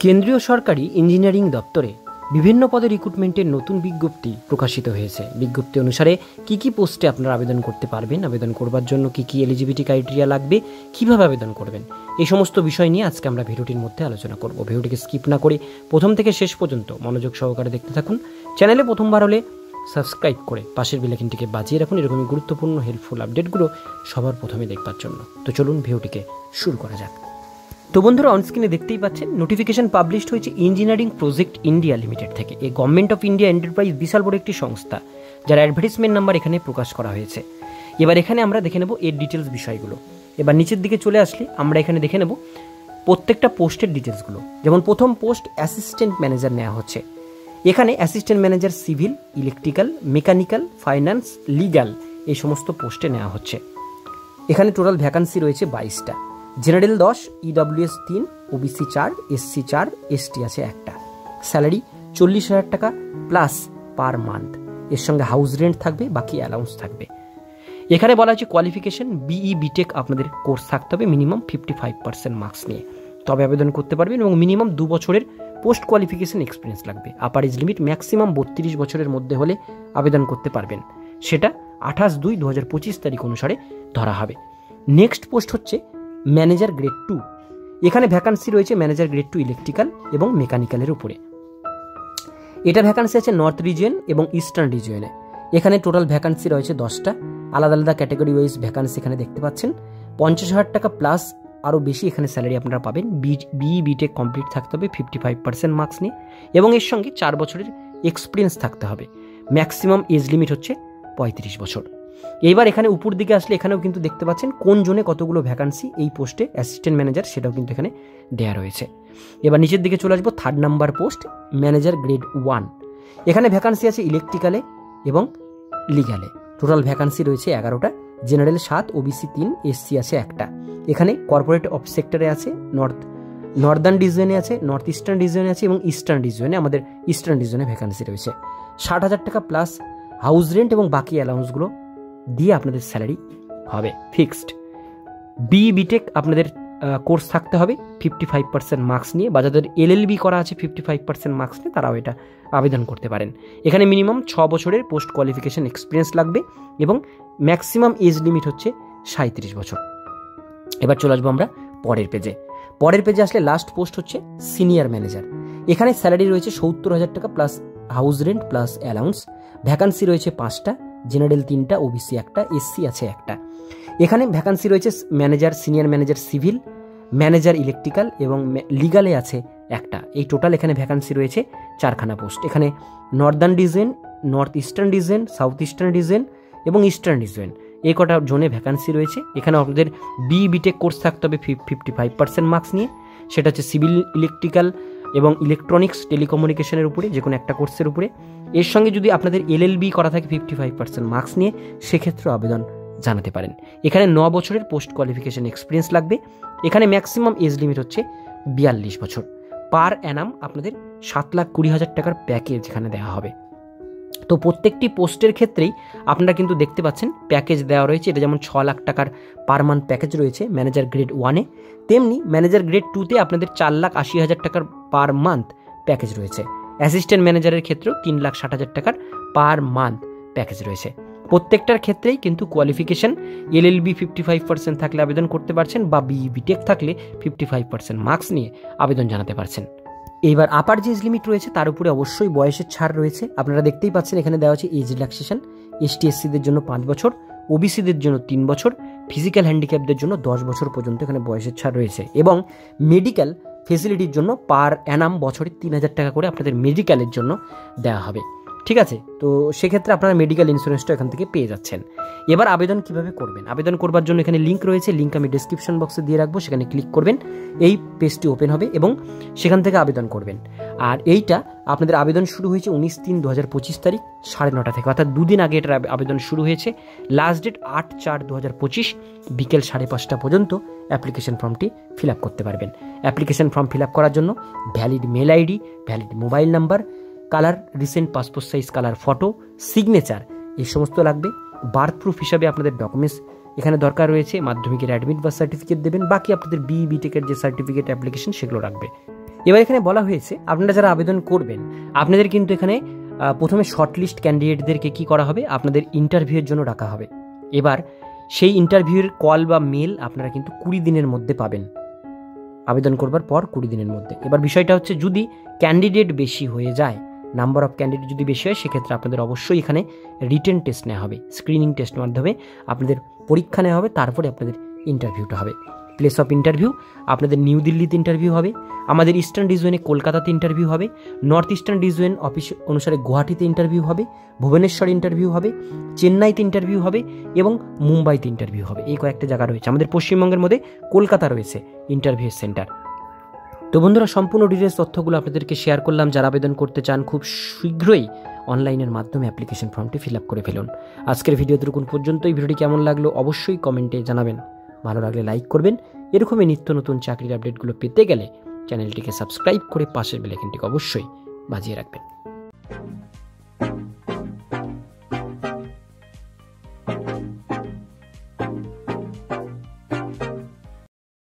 কেন্দ্রীয় সরকারি ইঞ্জিনিয়ারিং দপ্তরে বিভিন্ন পদে রিক্রুটমেন্টের নতুন বিজ্ঞপ্তি প্রকাশিত হয়েছে। বিজ্ঞপ্তি অনুসারে কি পোস্টে আপনারা আবেদন করতে পারবেন, আবেদন করবার জন্য কি এলিজিবিলিটি ক্রাইটেরিয়া লাগবে, কিভাবে আবেদন করবেন, এই সমস্ত বিষয় নিয়ে আজকে আমরা ভিডিওটির মধ্যে আলোচনা করব। ভিডিওটিকে স্কিপ না করে প্রথম থেকে শেষ পর্যন্ত মনোযোগ সহকারে দেখতে থাকুন। চ্যানেলে প্রথমবার হলে সাবস্ক্রাইব করে পাশের বেল আইকনটিকে বাজিয়ে রাখুন এরকমই গুরুত্বপূর্ণ হেল্পফুল আপডেটগুলো সবার প্রথমে দেখবার জন্য। তো চলুন ভিডিওটিকে শুরু করা যাক। তো বন্ধুরা, অনস্ক্রিনে দেখতেই পাচ্ছেন নোটিফিকেশন পাবলিশড হয়েছে ইঞ্জিনিয়ারিং প্রজেক্ট ইন্ডিয়া লিমিটেড থেকে। এই গভর্নমেন্ট অফ ইন্ডিয়া এন্টারপ্রাইজ বিশাল বড় একটি সংস্থা, যার অ্যাডভার্টাইজমেন্ট নাম্বার এখানে প্রকাশ করা হয়েছে। এবার এখানে আমরা দেখে নেব এর ডিটেলস বিষয়গুলো। এবার নিচের দিকে চলে আসলে আমরা এখানে দেখে নেব প্রত্যেকটা পোস্টের ডিটেলসগুলো। যেমন প্রথম পোস্ট অ্যাসিস্ট্যান্ট ম্যানেজার নেওয়া হচ্ছে। এখানে assistant manager civil, electrical, mechanical, finance, legal এই সমস্ত পোস্টে নেওয়া হচ্ছে। এখানে টোটাল ভ্যাকান্সি রয়েছে 22টা। General 10, EWS 3, OBC 4, SC 4, ST আছে 1টা। স্যালারি 40,000 টাকা প্লাস পার মান্থ। এর সঙ্গে হাউস রেন্ট থাকবে, বাকি অ্যালাউন্স থাকবে। এখানে বলা হচ্ছে কোয়ালিফিকেশন বিই বিটেক আপনাদের কোর্স থাকতে হবে মিনিমাম 55% মার্কস নিয়ে, তবে আবেদন করতে পারবেন, এবং মিনিমাম 2 বছরের পোস্ট কোয়ালিফিকেশন এক্সপিরিয়েন্স লাগবে। আপার এজ লিমিট ম্যাক্সিমাম 32 বছরের মধ্যে হলে আবেদন করতে পারবেন, সেটা 28/2/2025 তারিখ অনুসারে ধরা হবে। নেক্সট পোস্ট হচ্ছে ম্যানেজার গ্রেড 2। এখানে ভ্যাকান্সি রয়েছে ম্যানেজার গ্রেড 2 ইলেকট্রিক্যাল এবং মেকানিক্যালের উপরে। এটা ভ্যাকান্সি আছে নর্থ রিজিয়ন এবং ইস্টার্ন রিজিয়নে। এখানে টোটাল ভ্যাকান্সি রয়েছে 10টা। আলাদা আলাদা ক্যাটাগরি ওয়াইজ ভ্যাকান্সি এখানে দেখতে পাচ্ছেন। 50,000 টাকা প্লাস আরও বেশি এখানে স্যালারি আপনারা পাবেন। বিই বিটেক কমপ্লিট থাকতে হবে 55% মার্কস নিয়ে, এবং এর সঙ্গে 4 বছরের এক্সপিরিয়েন্স থাকতে হবে। ম্যাক্সিমাম এজ লিমিট হচ্ছে 35 বছর। এইবার এখানে উপর দিকে আসলে এখানেও কিন্তু দেখতে পাচ্ছেন কোন জোনে কতগুলো ভ্যাকান্সি এই পোস্টে অ্যাসিস্ট্যান্ট ম্যানেজার, সেটাও কিন্তু এখানে দেয়া রয়েছে। এবার নিচের দিকে চলে আসবো 3rd number post manager grade 1। এখানে ভ্যাকান্সি আছে ইলেকট্রিক্যালে এবং লিগ্যালে। টোটাল ভ্যাকান্সি রয়েছে 11টা। জেনারেল 7, ওবিসি 3, এসসি আছে 1টা। এখানে কর্পোরেট অফ সেক্টরে আছে, নর্দার্ন ডিভিশনে আছে, নর্থ ইস্টার্ন ডিভিশনে আছে, এবং ইস্টার্ন ডিভিশনে আমাদের ইস্টার্ন ডিভিশনে ভ্যাকান্সি রয়েছে। 60,000 টাকা প্লাস হাউস রেন্ট এবং বাকি অ্যালাউন্সগুলো দিয়ে আপনাদের স্যালারি হবে ফিক্সড। বিই বিটেক আপনাদের কোর্স থাকতে হবে 55% মার্কস নিয়ে, বা যাদের এলএলবি করা আছে 55% মার্কস নিয়ে, তারাও এটা আবেদন করতে পারেন। এখানে মিনিমাম 6 বছরের পোস্ট কোয়ালিফিকেশন এক্সপিরিয়েন্স লাগবে, এবং ম্যাক্সিমাম এজ লিমিট হচ্ছে 37 বছর। এবার চলে আসবো আমরা পরের পেজে আসলে লাস্ট পোস্ট হচ্ছে সিনিয়র ম্যানেজার। এখানে স্যালারি রয়েছে 70,000 টাকা plus house rent plus allowance. Vacancy রয়েছে 5টা। জেনারেল 3টা, ওবিসি 1টা, এসসি আছে 1টা। এখানে ভ্যাকান্সি রয়েছে manager, senior manager civil, manager electrical এবং লিগালে আছে 1টা। এই টোটাল এখানে ভ্যাকান্সি রয়েছে 4খানা পোস্ট। এখানে Northern division, north eastern division, south eastern division এবং ইস্টার্ন ডিভিশন, এই কটা জোনে ভ্যাকান্সি রয়েছে। এখানে আপনাদের বিই বিটেক কোর্স থাকতে হবে 55% মার্কস নিয়ে, সেটা হচ্ছে সিভিল, ইলেকট্রিক্যাল এবং ইলেকট্রনিক্স টেলিকমিউনিকেশনের উপরে যে কোনো একটা কোর্সের উপরে। এর সঙ্গে যদি আপনাদের এলএলবি করা থাকে 55% মার্কস নিয়ে, সেক্ষেত্রে আবেদন জানাতে পারেন। এখানে 9 বছরের পোস্ট কোয়ালিফিকেশন এক্সপিরিয়েন্স লাগবে। এখানে ম্যাক্সিমাম এজ লিমিট হচ্ছে 42 বছর। পার অ্যানাম আপনাদের 7,20,000 টাকার প্যাকেজ এখানে দেওয়া হবে। তো প্রত্যেকটি পোস্টের ক্ষেত্রেই আপনারা কিন্তু দেখতে পাচ্ছেন প্যাকেজ দেওয়া রয়েছে। এটা যেমন 6 লাখ টাকার পার মান্থ প্যাকেজ রয়েছে ম্যানেজার গ্রেড 1-এ, তেমনি ম্যানেজার গ্রেড 2-তে আপনাদের 4,80,000 টাকার পার মান্থ প্যাকেজ রয়েছে। অ্যাসিস্ট্যান্ট ম্যানেজারের ক্ষেত্রেও 3,60,000 টাকার পার মান্থ প্যাকেজ রয়েছে। প্রত্যেকটার ক্ষেত্রেই কিন্তু কোয়ালিফিকেশন এলএলবি 55% থাকলে আবেদন করতে পারছেন, বা বিই বিটেক থাকলে 55% মার্কস নিয়ে আবেদন জানাতে পারছেন। এইবার আপার যে এজ লিমিট রয়েছে তার উপরে অবশ্যই বয়সের ছাড় রয়েছে। আপনারা দেখতেই পাচ্ছেন এখানে দেওয়া আছে এজ রিল্যাক্সেশন। এসটি এসসিদের জন্য 5 বছর, ওবিসিদের জন্য 3 বছর, ফিজিক্যাল হ্যান্ডিক্যাপদের জন্য 10 বছর পর্যন্ত এখানে বয়সের ছাড় রয়েছে, এবং মেডিকেল ফেসিলিটির জন্য পার অ্যানাম বছরে 3,000 টাকা করে আপনাদের মেডিকেলের জন্য দেওয়া হবে। ঠিক আছে, তো সেক্ষেত্রে আপনারা মেডিকেল ইন্স্যুরেন্সটা এখান থেকে পেয়ে যাচ্ছেন। এবার আবেদন কিভাবে করবেন? আবেদন করবার জন্য এখানে লিঙ্ক রয়েছে, লিঙ্ক আমি ডিসক্রিপশন বক্সে দিয়ে রাখবো, সেখানে ক্লিক করবেন, এই পেজটি ওপেন হবে এবং সেখান থেকে আবেদন করবেন। আর এইটা আপনাদের আবেদন শুরু হয়েছে 19/3/2025 তারিখ 9:30 থেকে, অর্থাৎ 2 দিন আগে এটার আবেদন শুরু হয়েছে। লাস্ট ডেট 8/4/2025 বিকেল 5:30 পর্যন্ত অ্যাপ্লিকেশন ফর্মটি ফিল আপ করতে পারবেন। অ্যাপ্লিকেশন ফর্ম ফিল আপ করার জন্য valid mail ID, valid mobile number, colour recent passport size colour photo, signature, এই সমস্ত লাগবে। বার্থ প্রুফ হিসাবে আপনাদের ডকুমেন্টস এখানে দরকার রয়েছে। মাধ্যমিকের অ্যাডমিট বা সার্টিফিকেট দেবেন, বাকি আপনাদের বিই বিটেকের যে সার্টিফিকেট অ্যাপ্লিকেশন সেগুলো রাখবে। এবার এখানে বলা হয়েছে আপনারা যারা আবেদন করবেন আপনাদের কিন্তু এখানে প্রথমে শর্টলিস্ট ক্যান্ডিডেটদেরকে কি করা হবে, আপনাদের ইন্টারভিউয়ের জন্য ডাকা হবে। এবার সেই ইন্টারভিউয়ের কল বা মেল আপনারা কিন্তু 20 দিনের মধ্যে পাবেন, আবেদন করবার পর 20 দিনের মধ্যে। এবার বিষয়টা হচ্ছে যদি ক্যান্ডিডেট বেশি হয়ে যায়, নাম্বার অফ ক্যান্ডিডেট যদি বেশি হয়, সেক্ষেত্রে আপনাদের অবশ্যই এখানে রিটেন টেস্ট নেওয়া হবে, স্ক্রিনিং টেস্ট মাধ্যমে আপনাদের পরীক্ষা নেওয়া হবে, তারপরে আপনাদের ইন্টারভিউটা হবে। প্লেস অফ ইন্টারভিউ আপনাদের নিউ দিল্লিতে ইন্টারভিউ হবে, আমাদের ইস্টার্ন রিজনে কলকাতাতে ইন্টারভিউ হবে, নর্থ ইস্টার্ন রিজন অফিস অনুসারে গুয়াহাটিতে ইন্টারভিউ হবে, ভুবনেশ্বর ইন্টারভিউ হবে, চেন্নাইতে ইন্টারভিউ হবে এবং মুম্বাইতে ইন্টারভিউ হবে। এই কয়েকটা জায়গা রয়েছে। আমাদের পশ্চিমবঙ্গের মধ্যে কলকাতা রয়েছে ইন্টারভিউ সেন্টার। তো বন্ধুরা, সম্পূর্ণ ডিটেলস তথ্যগুলো আপনাদেরকে শেয়ার করলাম। যারা আবেদন করতে চান খুব শীঘ্রই অনলাইনের মাধ্যমে অ্যাপ্লিকেশন ফর্মটি ফিল আপ করে ফেলুন। আজকের ভিডিওটুকুন পর্যন্ত। এই ভিডিওটি কেমন লাগলো অবশ্যই কমেন্টে জানাবেন, ভালো লাগলে লাইক করবেন। এরকমই নিত্য নতুন চাকরির আপডেটগুলো পেতে গেলে চ্যানেলটিকে সাবস্ক্রাইব করে পাশের বেল আইকনটিকে অবশ্যই বাজিয়ে রাখবেন।